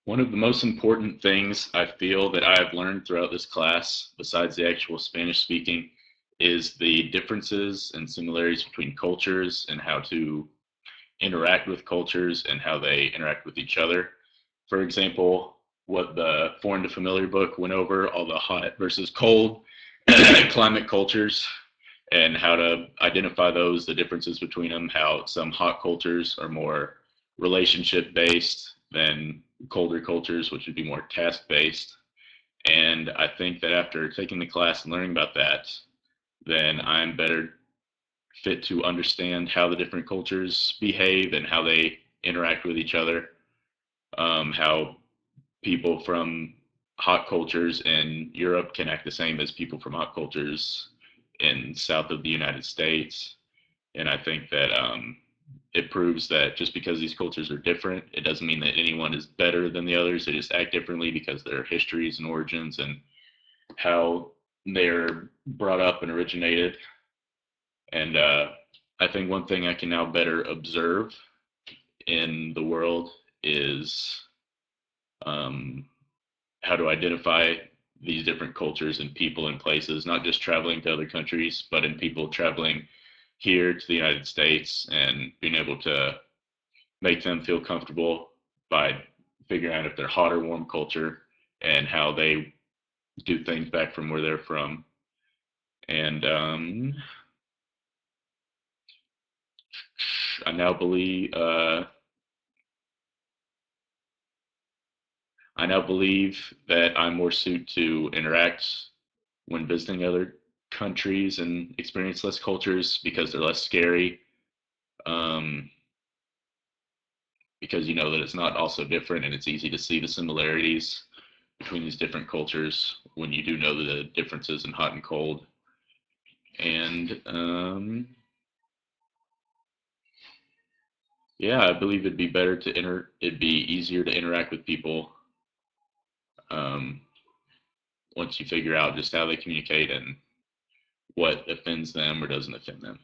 One of the most important things I feel that I have learned throughout this class, besides the actual Spanish speaking, is the differences and similarities between cultures and how to interact with cultures and how they interact with each other. For example, what the Foreign to Familiar book went over, all the hot versus cold climate cultures and how to identify those, the differences between them, how some hot cultures are more relationship based than colder cultures, which would be more task based. And I think that after taking the class and learning about that, then I'm better fit to understand how the different cultures behave and how they interact with each other, how people from hot cultures in Europe can act the same as people from hot cultures in south of the United States. And I think that it proves that just because these cultures are different, it doesn't mean that anyone is better than the others. They just act differently because their histories and origins and how they're brought up and originated. And I think one thing I can now better observe in the world is um, how to identify these different cultures and people and places, not just traveling to other countries, but in people traveling here to the United States and being able to make them feel comfortable by figuring out if they're hot or warm culture and how they do things back from where they're from. And I now believe that I'm more suited to interact when visiting other countries and experience less cultures because they're less scary. Um, because you know that it's not also different and it's easy to see the similarities between these different cultures when you do know the differences in hot and cold. And yeah, I believe it'd be easier to interact with people um, once you figure out just how they communicate and what offends them or doesn't offend them.